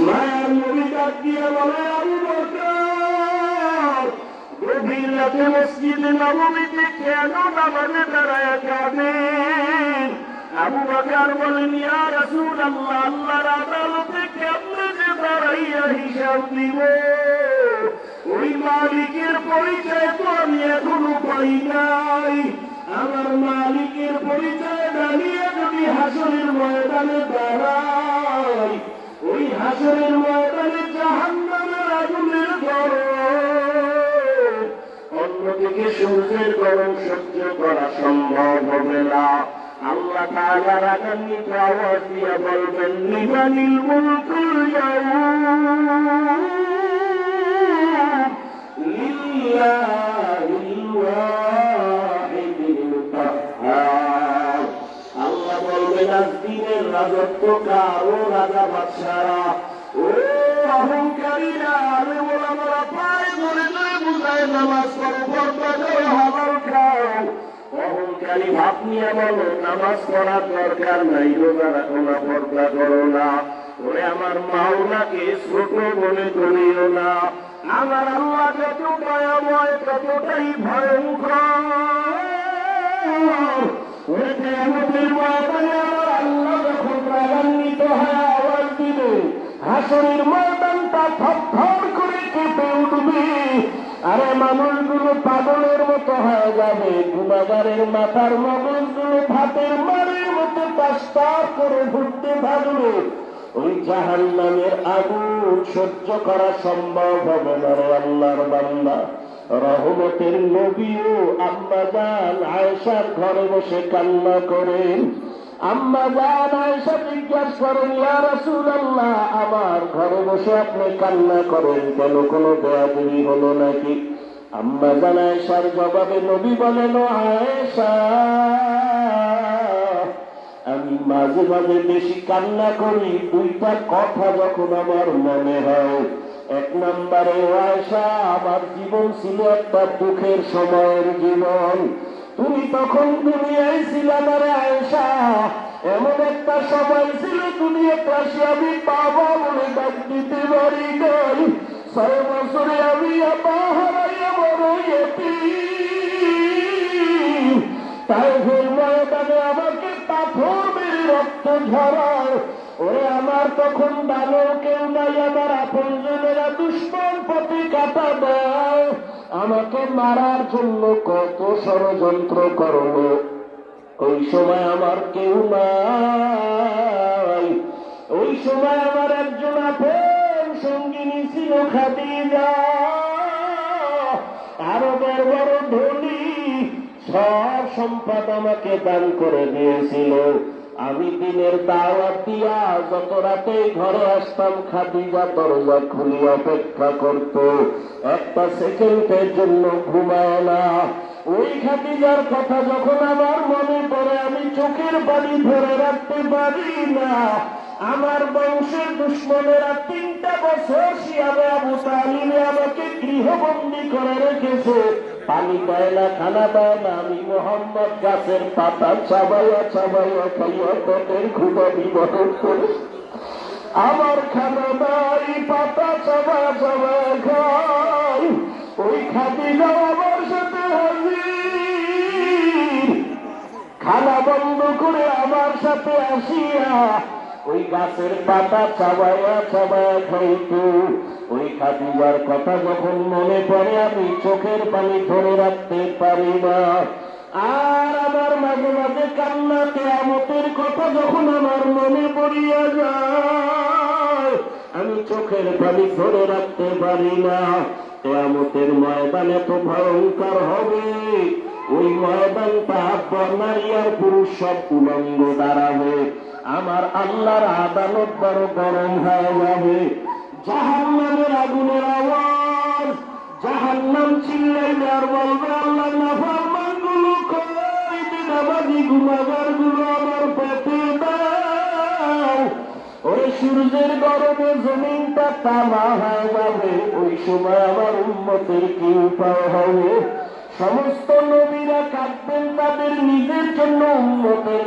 মায়ার নবী ডাক দিয়ে বলে, আবু বকর, গভীর রাতে মসজিদে নববীতে কেন নামাজে দাঁড়ায় কাঁদেন? আবু বকর বলেন, ইয়া রাসূলুল্লাহ, আল্লাহর আদালতে কেমনে যে দাঁড়াইয়া হিসাব দিব? ওই মালিকের পরিচয় তো আমি এখনো পাই নাই। আমার মালিকের পরিচয় জানিয়ে যদি হাসরের ময়দানে দাঁড়াই, ওই হাসরের ময়দানে জাহান্নামের আগুনের গরম, অন্যদিকে সূর্যের গরম সহ্য করা সম্ভব হবে না। আল্লাহ তাআলা রাগান্বিত আওয়াজ দিয়ে বলবেন, লিমানিল মুলকুল ইয়াউম, লিল্লাহিল ওয়াহিদিল কাহ্হার। আল্লাহ বলবেন, আজ দিনের রাজত্ব কার? ও রাজা বাদশারা, ও অহংকারীরা, আরে ওলামারা পায়ে ধরে ধরে বুঝায় নামাজ পড়ো, পর্দা করো, হালাল খাও। অহংকারী ভাব নিয়ে বলো নামাজ পড়ার দরকার নাই, রোজা রাখো না, পর্দা করো না। ওরে আমার মাওলাকে ছোট বলে করিও না। আমার আল্লাহ যত দয়াময় ততটাই ভয়ঙ্কর। ওরে কিয়ামতের ময়দানে আমার আল্লাহ যখন রাগান্বিত হয়ে আওয়াজ দিবে, হাসরের ময়দানটা থরথর করে কেঁপে উঠবে। আরে মানুষগুলো পাগলের মতো হয়ে যাবে, গুনাহগারের মাথার মগজগুলো ভাতের মারের মতো পাস্তার করে ঘুরতে থাকবে। ওই জাহান্নামের আগুন সহ্য করা সম্ভব হবে না রে আল্লাহর বান্দা। রহমতের নবীও আম্মা জান আয়েশার ঘরে বসে কান্না করেন। আম্মা জান আয়েশা জিজ্ঞাসা করেন, ইয়া রাসূলুল্লাহ, আমার ঘরে বসে আপনি কান্না করেন কেন? কোনো বেয়াদবি হলো নাকি? আম্মা জান আয়েশার জবাবে নবী বলেন, ও আয়েশা, আমি মাঝে মাঝে বেশি কান্না করি দুইটা কথা যখন আমার মনে হয়। এক নম্বরে, আয়েশা, আমার জীবন ছিল একটা দুঃখের সময়ের জীবন। তুমি তখন দুনিয়ায় ছিলা না রে আয়েশা। এমন একটা সময় ছিল দুনিয়াতে আসি আমি বাবা বলে ডাক দিতে পারি নাই। 6 বছরে আমি আপা হারাইয়া বড় ইয়তীম। তাই ভুল ময়দানে আমাকে পাথর মেরে রক্ত ঝরায়। ওরে আমার তখন ভালো কেউ নাই, আমার আপনজনেরা দুশ্মন পথে কাটা দেয়। আমাকে মারার জন্য কত ষড়যন্ত্র করলো। ওই সময় আমার কেউ নাই। ওই সময় আমার একজন আপন সঙ্গিনী ছিল খাদিজা, আরবের বড় ধনী, সব সম্পদ আমাকে দান করে দিয়েছিল। আমি দিনের দাওয়াত দিয়া যত রাতে ঘরে আসতাম, খাদিজা দরজা খুলে অপেক্ষা করত, একটা সেকেন্ডের জন্য ঘুমায় না। ওই খাদিজার কথা যখন আমার মনে পড়ে, আমি চোখের পানি ধরে রাখতে পারি না। আমার বংশের দুশ্মনেরা 3টা বছর শিয়াবে আবু তালিবে আমাকে গৃহবন্দী করে রেখেছে। পানি দেয় না, খানা দেয় না। আমি মোহাম্মদ গাছের পাতা চাবাইয়া চাবাইয়া খাইয়া পেটের ক্ষুধা নিবারণ করে, আমার খানা নাই, পাতা চাবা চাবা খাই। ওই খাদিজা আমার সাথে হাজির, খানা বন্ধ করে আমার সাথে আসিয়া ওই গাছের পাতা চাবাইয়া চাবাইয়া খাইত। ওই খাদিজার কথা যখন মনে পড়ে, আমি চোখের পানি ধরে রাখতে পারি না। আর আমার মাঝে মাঝে কান্না, কিয়ামতের কথা যখন আমার মনে পড়িয়া যায়, আমি চোখের পানি ধরে রাখতে পারি না। কিয়ামতের ময়দান এত ভয়ঙ্কর হবে, ওই ময়দানটা নারী আর পুরুষ সব উলঙ্গ দাঁড়াবে। আমার আল্লাহর আদালত বড় গরম হয়ে যাবে। জাহান্নামের আগুনের আওয়াজ, জাহান্নাম চিল্লাইলে আর বলবে, আল্লাহ নাফরমান গুলো কই, বিনামাজি গুনাহগার গুলো আমার পেটে দাও। ওই সূর্যের গরমে জমিনটা তামা হয়ে যাবে। ওই সময় আমার উম্মতের কি উপায় হবে? সমস্ত নবীরা কাঁদবেন তাদের নিজের জন্য, উম্মতের